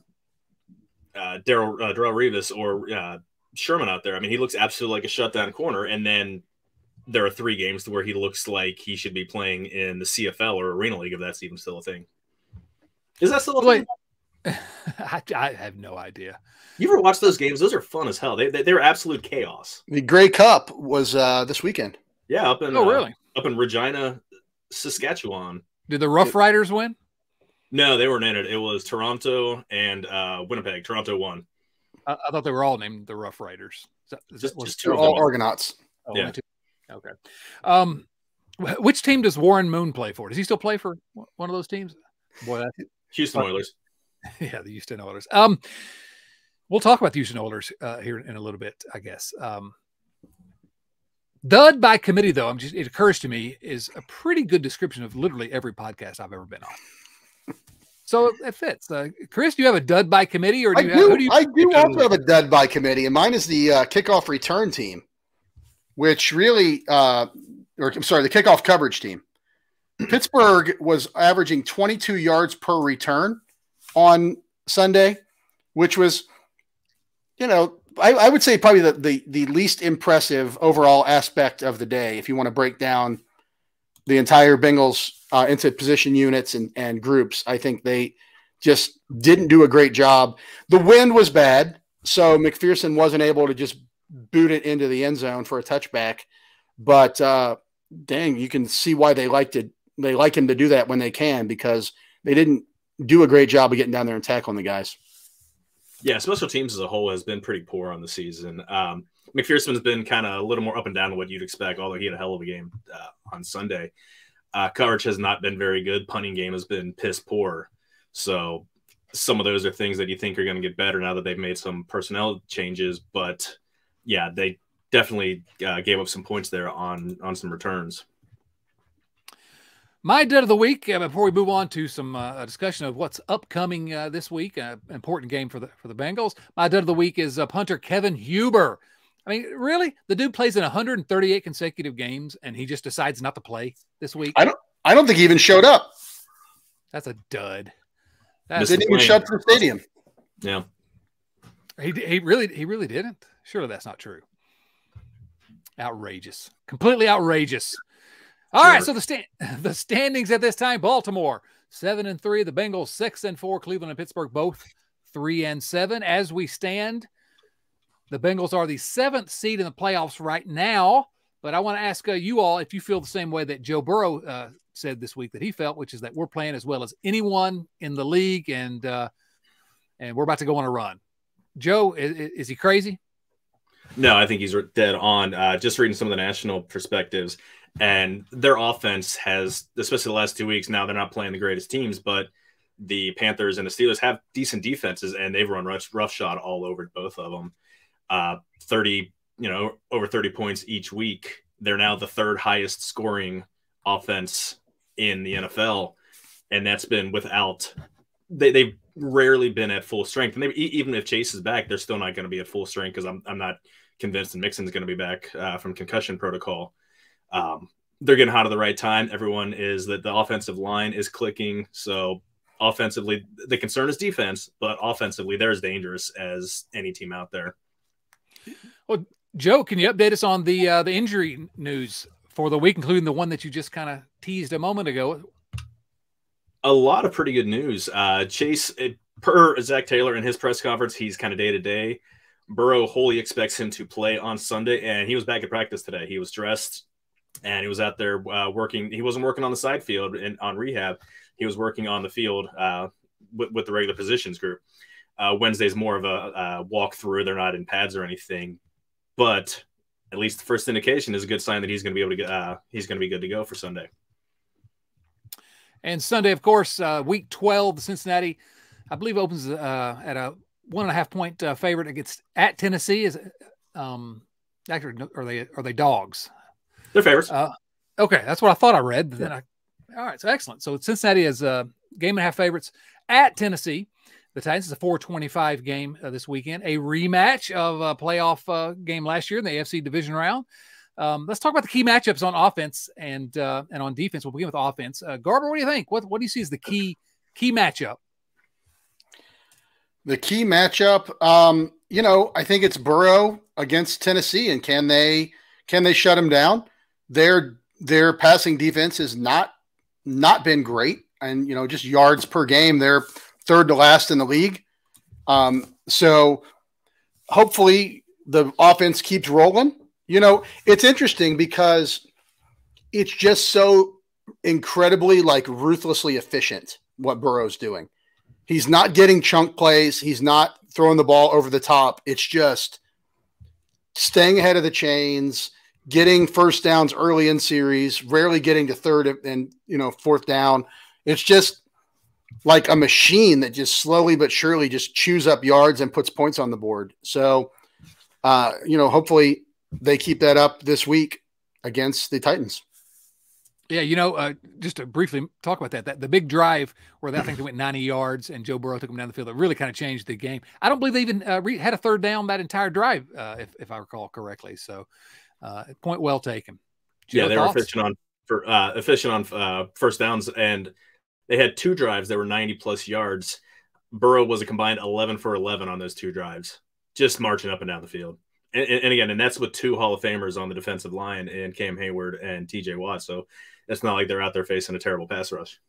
Revis or Sherman out there. I mean, he looks absolutely like a shutdown corner, and then there are 3 games to where he looks like he should be playing in the CFL or Arena League, if that's even still a thing. Is that still a thing? I have no idea. You ever watch those games? Those are fun as hell. They're absolute chaos. The Grey Cup was this weekend. Yeah, up in up in Regina, Saskatchewan. Did the Rough Riders win? No, they weren't in it. It was Toronto and Winnipeg. Toronto won. I thought they were all named the Rough Riders. Just 2 of all them. Argonauts. Oh, yeah. Okay. Which team does Warren Moon play for? Does he still play for one of those teams? Boy, that's Houston Oilers. Yeah, the Houston Oilers. We'll talk about the Houston Oilers here in a little bit, I guess. Dud by committee, though, it occurs to me, is a pretty good description of literally every podcast I've ever been on. So it fits. Chris, do you have a dud by committee, or do you I do also have a dud by committee, and mine is the kickoff return team, which really, the kickoff coverage team. Pittsburgh was averaging 22 yards per return on Sunday, which was, I would say probably the least impressive overall aspect of the day. If you want to break down the entire Bengals into position units and groups, I think they just didn't do a great job. The wind was bad, so McPherson wasn't able to just boot it into the end zone for a touchback. But dang, you can see why they like him to do that when they can, because they didn't do a great job of getting down there and tackling the guys. Yeah, special teams as a whole has been pretty poor on the season. McPherson's been kind of a little more up and down than what you'd expect, although he had a hell of a game on Sunday. Coverage has not been very good. Punting game has been piss poor. So some of those are things that you think are going to get better now that they've made some personnel changes. But, yeah, they definitely gave up some points there on some returns. My dud of the week, before we move on to some discussion of what's upcoming this week, important game for the Bengals. My dud of the week is punter Kevin Huber. I mean, really, the dude plays in 138 consecutive games, and he just decides not to play this week. I don't think he even showed up. That's a dud. Didn't even show up to the stadium. Yeah, he really didn't. Surely that's not true. Outrageous, completely outrageous. All right, so the standings at this time: Baltimore 7-3. The Bengals 6-4. Cleveland and Pittsburgh both 3-7. As we stand, the Bengals are the 7th seed in the playoffs right now. But I want to ask you all if you feel the same way that Joe Burrow said this week that he felt, which is that we're playing as well as anyone in the league, and we're about to go on a run. Joe, is he crazy? No, I think he's dead on. Just reading some of the national perspectives, and their offense has, especially the last 2 weeks, now they're not playing the greatest teams, but the Panthers and the Steelers have decent defenses, and they've run roughshod all over both of them. 30, over 30 points each week. They're now the 3rd highest scoring offense in the NFL, and that's been without they've rarely been at full strength. And even if Chase is back, they're still not going to be at full strength, because I'm not convinced that Mixon's going to be back from concussion protocol. They're getting hot at the right time. Everyone is that the offensive line is clicking. So offensively, the concern is defense, but offensively, they're as dangerous as any team out there. Well, Joe, can you update us on the injury news for the week, including the one that you just kind of teased a moment ago? A lot of pretty good news. Chase, per Zach Taylor in his press conference, he's kind of day-to-day. Burrow wholly expects him to play on Sunday, and he was back at practice today. He was dressed, and he was out there working. He wasn't working on the side field and on rehab. He was working on the field with the regular positions group. Wednesday's more of a walkthrough. They're not in pads or anything, but at least the first indication is a good sign that he's going to be able to get. He's going to be good to go for Sunday. And Sunday, of course, week 12, Cincinnati, I believe, opens at a 1.5 point favorite against at Tennessee. Is actually, are they dogs? They're favorites. Okay, that's what I thought I read. But then all right, so excellent. So Cincinnati is game and a half favorites at Tennessee. The Titans is a 4:25 game this weekend, a rematch of a playoff game last year in the AFC division round. Let's talk about the key matchups on offense and on defense. We'll begin with offense. Garber, what do you think? What do you see as the key matchup? The key matchup, I think it's Burrow against Tennessee, and can they shut him down? Their passing defense has not been great, and just yards per game, they're 3rd to last in the league. So hopefully the offense keeps rolling. It's interesting because it's just so incredibly ruthlessly efficient what Burrow's doing. He's not getting chunk plays. He's not throwing the ball over the top. It's just staying ahead of the chains, getting first downs early in series, rarely getting to 3rd and 4th down. It's just like a machine that just slowly but surely just chews up yards and puts points on the board. So, hopefully they keep that up this week against the Titans. Yeah, just to briefly talk about that the big drive where I think they went 90 yards and Joe Burrow took them down the field, it really kind of changed the game. I don't believe they even had a 3rd down that entire drive, if I recall correctly. So, point well taken. Joe, they were efficient on first downs, and they had 2 drives that were 90-plus yards. Burrow was a combined 11 for 11 on those 2 drives, just marching up and down the field. And again, that's with 2 Hall of Famers on the defensive line, and Cam Hayward and TJ Watt. So it's not like they're out there facing a terrible pass rush.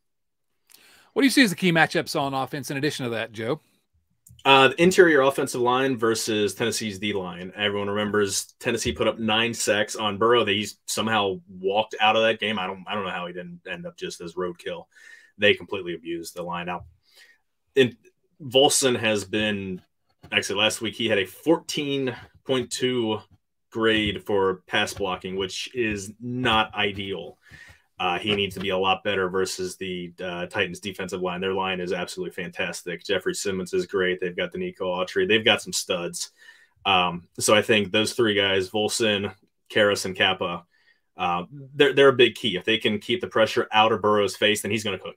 What do you see as the key matchups on offense in addition to that, Joe? The interior offensive line versus Tennessee's D-line. Everyone remembers Tennessee put up 9 sacks on Burrow. They somehow walked out of that game. I don't know how he didn't end up just as roadkill. They completely abused the line out. Volson has been actually last week he had a 14.2 grade for pass blocking, which is not ideal. He needs to be a lot better versus the Titans defensive line. Their line is absolutely fantastic. Jeffrey Simmons is great. They've got the Nico Autry. They've got some studs. So I think those 3 guys, Volson, Karras, and Kappa, they're a big key. If they can keep the pressure out of Burrow's face, then he's going to cook.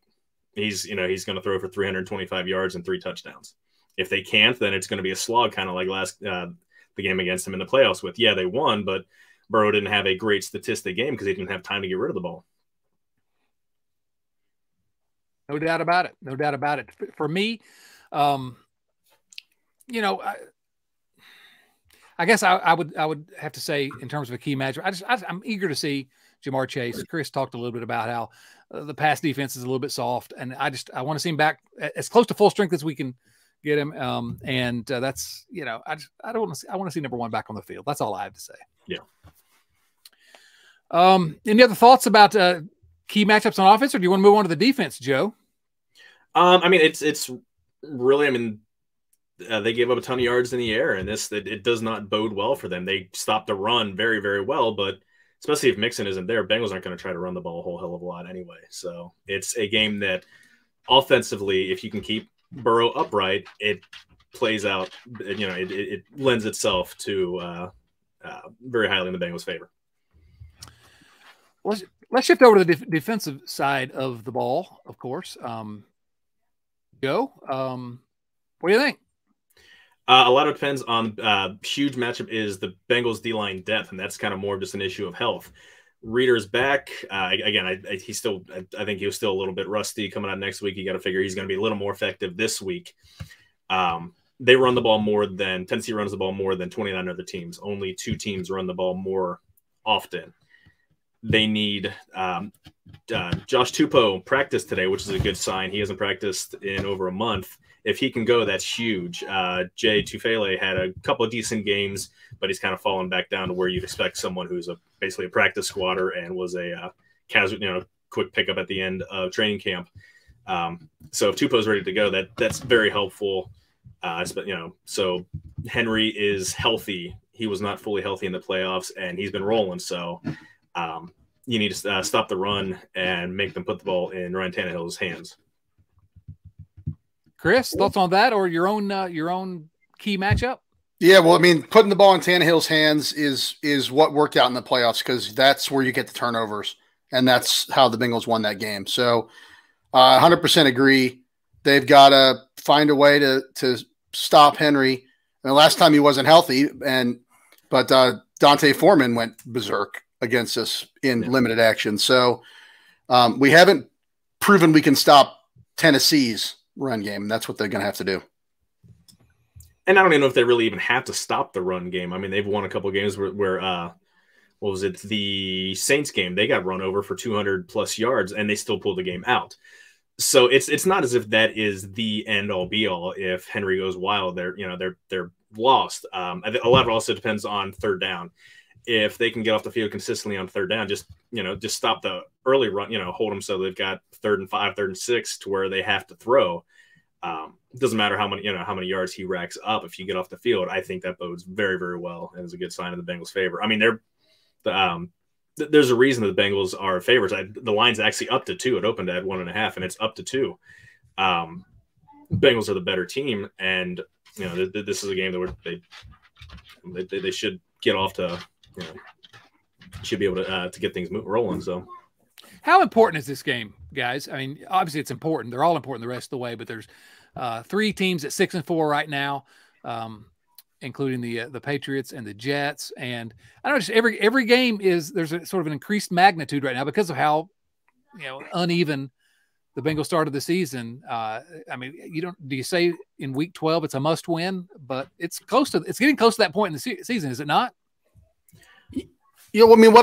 He's going to throw for 325 yards and 3 touchdowns. If they can't, then it's going to be a slog, kind of like the game against them in the playoffs with, they won, but Burrow didn't have a great statistic game because he didn't have time to get rid of the ball. No doubt about it. No doubt about it. For me, I guess I would have to say in terms of a key matchup, I'm eager to see Jamar Chase. Chris talked a little bit about how the pass defense is a little bit soft, and I want to see him back as close to full strength as we can get him. And that's, I want to see number one back on the field. That's all I have to say. Yeah. Any other thoughts about key matchups on offense, or do you want to move on to the defense, Joe? I mean, it's really, they gave up a ton of yards in the air, and it does not bode well for them. They stopped the run very, very well, but especially if Mixon isn't there, Bengals aren't going to try to run the ball a whole hell of a lot anyway. So it's a game that offensively, if you can keep Burrow upright, it plays out, it lends itself to very highly in the Bengals' favor. Let's shift over to the defensive side of the ball, of course. Joe, what do you think? A lot of it depends on huge matchup is the Bengals D-line depth, and that's kind of more just an issue of health. Reader's back. Again, I think he was still a little bit rusty coming out next week. You got to figure he's going to be a little more effective this week. They run the ball Tennessee runs the ball more than 29 other teams. Only 2 teams run the ball more often. They need Josh Tupou practiced today, which is a good sign. He hasn't practiced in over a month. If he can go, that's huge. Jay Tufele had a couple of decent games, but he's kind of fallen back down to where you'd expect someone who's basically a practice squatter and was a casual, quick pickup at the end of training camp. So if Tupou's ready to go, that's very helpful. So Henry is healthy. He was not fully healthy in the playoffs, and he's been rolling. So you need to stop the run and make them put the ball in Ryan Tannehill's hands. Chris, thoughts on that, or your own key matchup? Yeah, well, putting the ball in Tannehill's hands is what worked out in the playoffs, because that's where you get the turnovers, and that's how the Bengals won that game. So 100% agree. They've got to find a way to stop Henry. And the last time he wasn't healthy, but Dante Foreman went berserk against us in limited action. So we haven't proven we can stop Tennessee's run game. And that's what they're going to have to do. And I don't even know if they really even have to stop the run game. They've won a couple of games where what was it? The Saints game, they got run over for 200 plus yards and they still pulled the game out. So it's not as if that is the end all be all. If Henry goes wild, they're lost. A lot of it also depends on third down. If they can get off the field consistently on third down, just stop the early run, hold them so they've got 3rd and 5, 3rd and 6 to where they have to throw. It doesn't matter how many yards he racks up. If you get off the field, I think that bodes very, very well and is a good sign of the Bengals' favor. There's a reason that the Bengals are favorites. The line's actually up to 2. It opened at 1.5, and it's up to 2. Bengals are the better team, and this is a game that they should get off to. Should be able to get things rolling. So, how important is this game, guys? Obviously it's important. They're all important the rest of the way, but there's 3 teams at 6-4 right now, including the Patriots and the Jets. And I don't know, just every game there's a sort of an increased magnitude right now because of how uneven the Bengals started the season. Do you say in week 12 it's a must win? But it's getting close to that point in the season, is it not? What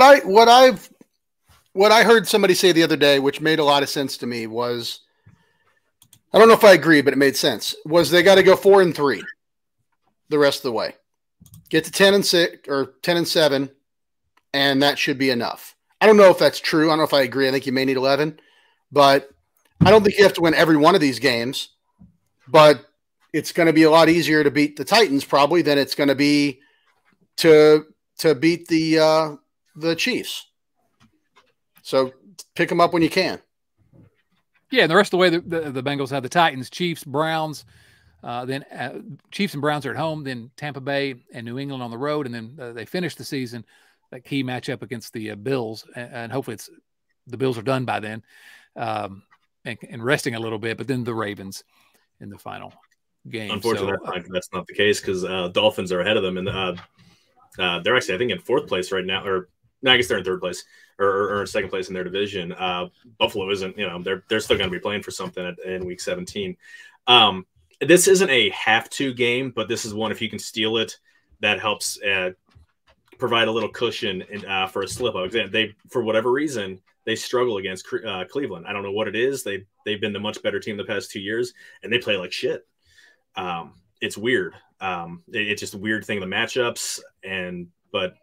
I heard somebody say the other day, which made a lot of sense to me, was, I don't know if I agree, but it made sense, was they got to go 4-3 the rest of the way, get to 10-6 or 10-7, and that should be enough. I don't know if that's true. I don't know if I agree. I think you may need 11, but I don't think you have to win every one of these games. But it's going to be a lot easier to beat the Titans probably than it's going to be to beat the Chiefs. So pick them up when you can. Yeah, and the rest of the way the Bengals have the Titans, Chiefs, Browns, then Chiefs and Browns are at home, then Tampa Bay and New England on the road, and then they finish the season, that key matchup against the Bills, and hopefully the Bills are done by then, and resting a little bit, but then the Ravens in the final game. Unfortunately, that's not the case because Dolphins are ahead of them, and they're actually, I think, in 4th place right now, or no, I guess they're in 3rd place or 2nd place in their division. Buffalo isn't, they're still going to be playing for something in week 17. This isn't a have-to game, but this is one, if you can steal it, that helps provide a little cushion for a slip up. They, for whatever reason, they struggle against Cleveland. I don't know what it is. They've been the much better team the past 2 years, and they play like shit. It's weird. It's just a weird thing, the matchups. But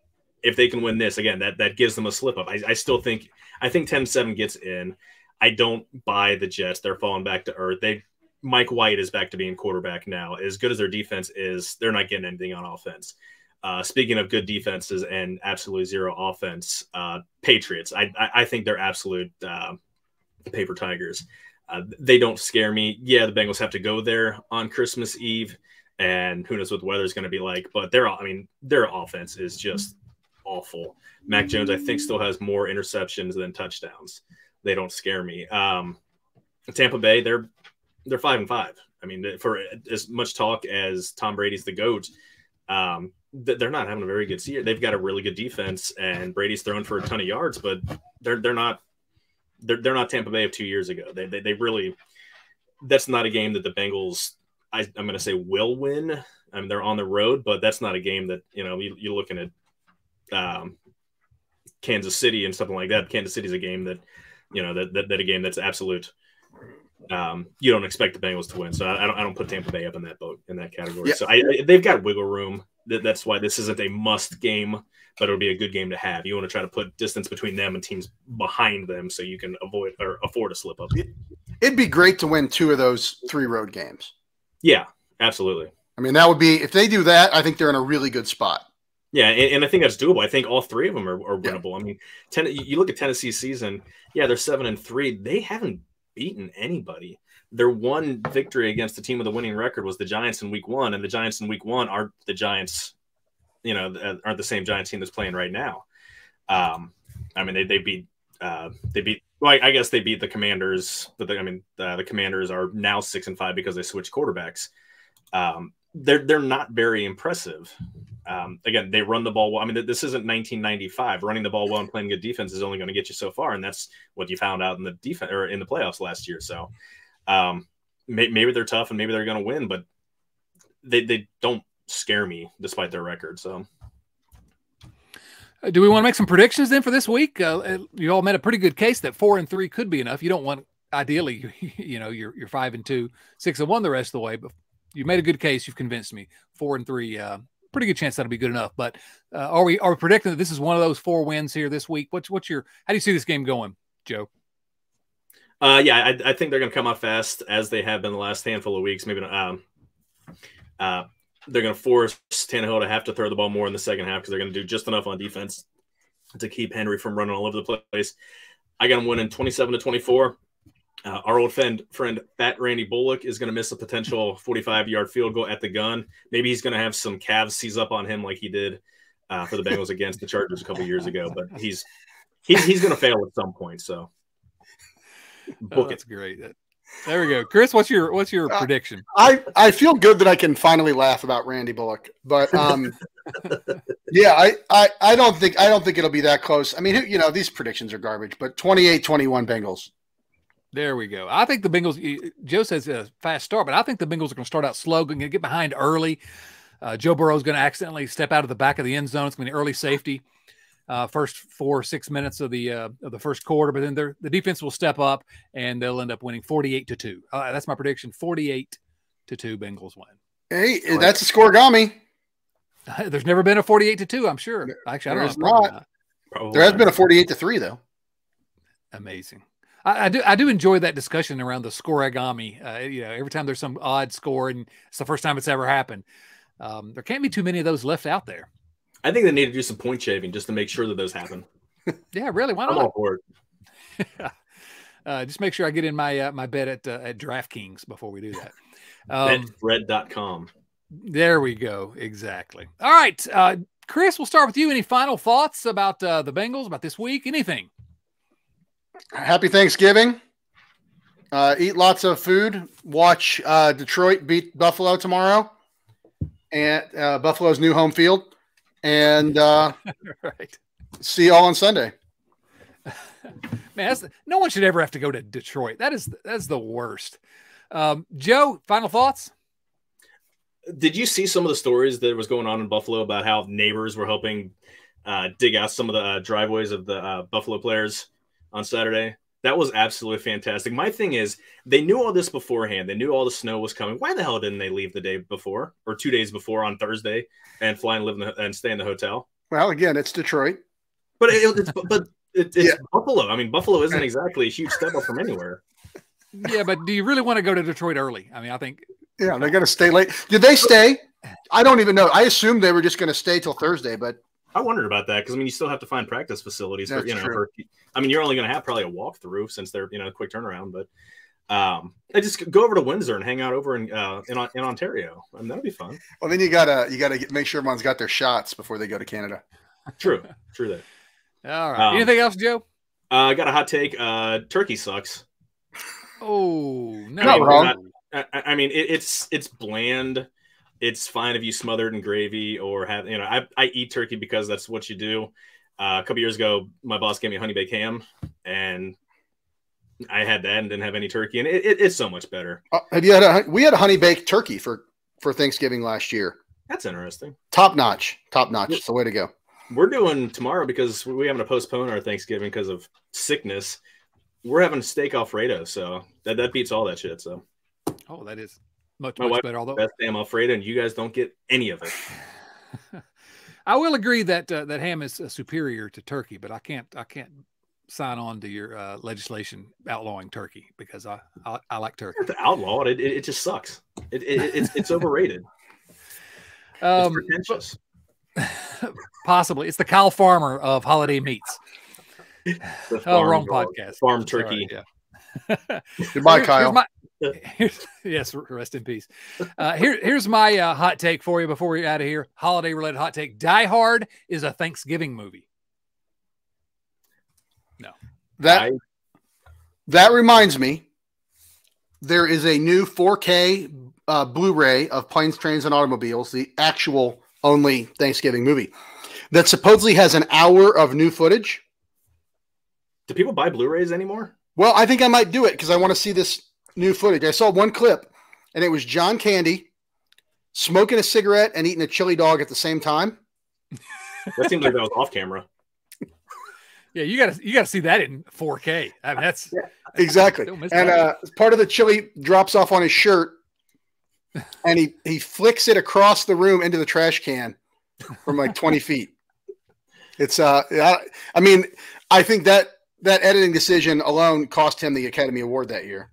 if they can win this again, that gives them a slip up. I think 10-7 gets in. I don't buy the Jets. They're falling back to earth. Mike White is back to being quarterback now. As good as their defense is, they're not getting anything on offense. Speaking of good defenses and absolutely zero offense, Patriots. I think they're absolute paper tigers. They don't scare me. Yeah, the Bengals have to go there on Christmas Eve, and who knows what the weather's going to be like. But their offense is just awful. Mac Jones, I think, still has more interceptions than touchdowns. They don't scare me. Tampa Bay, they're 5-5. I mean, for as much talk as Tom Brady's the GOAT, they're not having a very good year. They've got a really good defense, and Brady's throwing for a ton of yards, but they're not Tampa Bay of 2 years ago. They really, that's not a game that the Bengals, I'm going to say, will win. I mean, they're on the road, but that's not a game that, you're looking at Kansas City and something like that. Kansas City's a game that, that a game that's absolute. You don't expect the Bengals to win, so I don't put Tampa Bay up in that boat, in that category. Yeah. So they've got wiggle room. That's why this isn't a must game, but it'll be a good game to have. You want to try to put distance between them and teams behind them, so you can avoid or afford a slip up. It'd be great to win 2 of those 3 road games. Yeah, absolutely. I mean, that would be, if they do that, I think they're in a really good spot. Yeah, and I think that's doable. I think all 3 of them are winnable. Yeah. I mean, you look at Tennessee's season. Yeah, they're 7-3. They haven't beaten anybody. Their one victory against the team with a winning record was the Giants in week 1, and the Giants in week 1 aren't the Giants, aren't the same Giants team that's playing right now. I mean, they beat well, I guess they beat the Commanders, but the Commanders are now 6-5 because they switched quarterbacks. They're not very impressive. Again, they run the ball well. I mean, this isn't 1995. Running the ball well and playing good defense is only going to get you so far, and that's what you found out in the defense or in the playoffs last year. So maybe they're tough and maybe they're going to win, but they don't scare me despite their record. So, do we want to make some predictions then for this week? You all made a pretty good case that 4-3 could be enough. You don't want, ideally, you're 5-2, 6-1 the rest of the way, but you made a good case. You've convinced me. 4-3. Pretty good chance that'll be good enough. But are we predicting that this is one of those 4 wins here this week? How do you see this game going, Joe? Yeah, I think they're going to come out fast as they have been the last handful of weeks. Maybe they're going to force Tannehill to have to throw the ball more in the second half because they're going to do just enough on defense to keep Henry from running all over the place. I got them winning 27-24. Our old friend Fat Randy Bullock is going to miss a potential 45-yard field goal at the gun. Maybe he's going to have some calves seize up on him like he did for the Bengals against the Chargers a couple years ago. But he's going to fail at some point. So that's great. There we go, Chris. What's your prediction? I feel good that I can finally laugh about Randy Bullock, but yeah, I don't think it'll be that close. I mean, these predictions are garbage, but 28-21 Bengals. There we go. I think the Bengals, Joe says a fast start, but I think the Bengals are going to start out slow, going to get behind early. Joe Burrow is going to accidentally step out of the back of the end zone. It's going to be early safety, first 4 or 6 minutes of the first quarter, but then the defense will step up and they'll end up winning 48-2. That's my prediction. 48-2 Bengals win. Hey, that's a scoregami. There's never been a 48-2, I'm sure. Actually, I don't know. There has been a 48-3 though. Amazing. I do enjoy that discussion around the scoregami. Every time there's some odd score and it's the first time it's ever happened. There can't be too many of those left out there. I think they need to do some point shaving just to make sure that those happen. Yeah, really. Why not? I'm all for it. Just make sure I get in my my bet at DraftKings before we do that. Betfred.com. There we go. Exactly. All right, Chris, we'll start with you. Any final thoughts about the Bengals, about this week? Anything? Happy Thanksgiving. Eat lots of food. Watch Detroit beat Buffalo tomorrow, and Buffalo's new home field. And right. See you all on Sunday. Man, no one should ever have to go to Detroit. That's the worst. Joe, final thoughts? Did you see some of the stories that was going on in Buffalo about how neighbors were helping dig out some of the driveways of the Buffalo players on Saturday. That was absolutely fantastic. My thing is, they knew all this beforehand. They knew all the snow was coming. Why the hell didn't they leave the day before or 2 days before on Thursday and fly and and stay in the hotel? Well, again, it's Detroit. But it's Buffalo. I mean, Buffalo isn't exactly a huge step up from anywhere. Yeah, but do you really want to go to Detroit early? I mean, I think. Yeah, they're going to stay late. Did they stay? I don't even know. I assumed they were just going to stay till Thursday, but I wondered about that because I mean, you still have to find practice facilities for I mean, you're only going to have probably a walkthrough since they're a quick turnaround. But I just go over to Windsor and hang out over in Ontario. I mean, that'd be fun. Well, then you gotta make sure everyone's got their shots before they go to Canada. True that. All right. Anything else, Joe? I got a hot take. Turkey sucks. Oh, no. Not wrong. I mean, it's bland. It's fine if you smother it in gravy or have, I eat turkey because that's what you do. A couple years ago, my boss gave me a honey baked ham, and I had that and didn't have any turkey, and it's so much better. We had a honey baked turkey for Thanksgiving last year. That's interesting. Top notch. It's the way to go. We're doing tomorrow because we're having to postpone our Thanksgiving because of sickness. We're having steak Alfredo, so that beats all that shit. So, that is much wife better. Although best damn Alfredo, and you guys don't get any of it. I will agree that that ham is superior to turkey, but I can't sign on to your legislation outlawing turkey because I like turkey. To outlaw it, it just sucks. It's overrated. It's pretentious. Possibly, it's the Kyle Farmer of holiday meats. Wrong podcast. Farm turkey. Sorry, yeah. Goodbye, Kyle. Yes, rest in peace. Here's my hot take for you before we're out of here. Holiday related hot take: Die Hard is a Thanksgiving movie. No, that reminds me. There is a new 4K Blu-ray of Planes, Trains, and Automobiles, the actual only Thanksgiving movie, that supposedly has an hour of new footage. Do people buy Blu-rays anymore? Well, I think I might do it because I want to see this new footage. I saw one clip, and it was John Candy smoking a cigarette and eating a chili dog at the same time. That seems like that was off camera. Yeah, you gotta see that in 4K. I mean, that's exactly. And part of the chili drops off on his shirt, and he flicks it across the room into the trash can from like 20 feet. It's I mean, I think that editing decision alone cost him the Academy Award that year.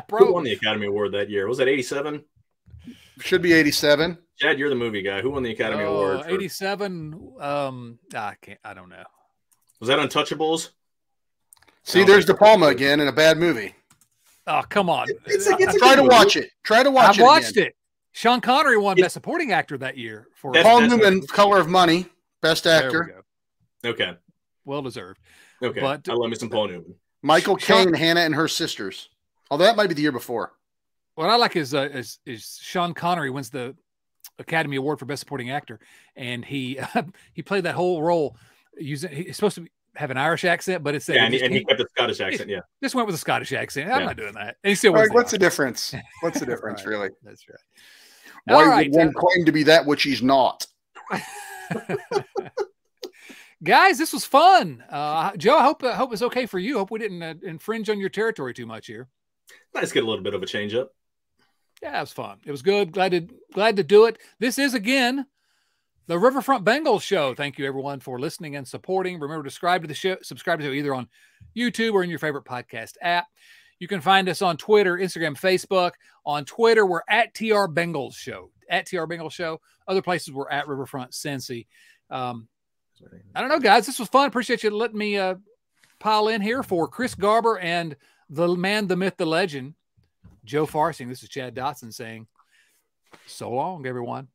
Who won the Academy Award that year? Was that 87? Should be 87. Chad, you're the movie guy. Who won the Academy Award? 87. I don't know. Was that Untouchables? See, there's DePalma again in a bad movie. Oh, come on. Try to watch it. I've watched it. Sean Connery won Best Supporting Actor that year. For Paul Newman, Color of Money, Best Actor. Okay. Well deserved. Okay. But I love me some Paul Newman. Michael Caine, Hannah and Her Sisters. Although that might be the year before. What I like is Sean Connery wins the Academy Award for Best Supporting Actor, and he played that whole role using. He's supposed to have an Irish accent, but it's and he kept a Scottish accent. Yeah, just went with a Scottish accent. I'm not doing that. And he still wins. What's the difference? What's the difference, right. Really? That's right. Why would one claim to be that which he's not? Guys, this was fun. Joe, I hope it's okay for you. Hope we didn't infringe on your territory too much here. Nice, get a little bit of a change up. Yeah, it was fun. It was good. Glad to do it. This is again the Riverfront Bengals show. Thank you everyone for listening and supporting. Remember to subscribe to the show. Subscribe to it either on YouTube or in your favorite podcast app. You can find us on Twitter, Instagram, Facebook. On Twitter, we're at TR Bengals Show. At TR Bengals Show. Other places we're at Riverfront Cincy. I don't know, guys. This was fun. Appreciate you letting me pile in here for Chris Garber and the man, the myth, the legend, Joe Farsing. This is Chad Dotson saying, so long, everyone.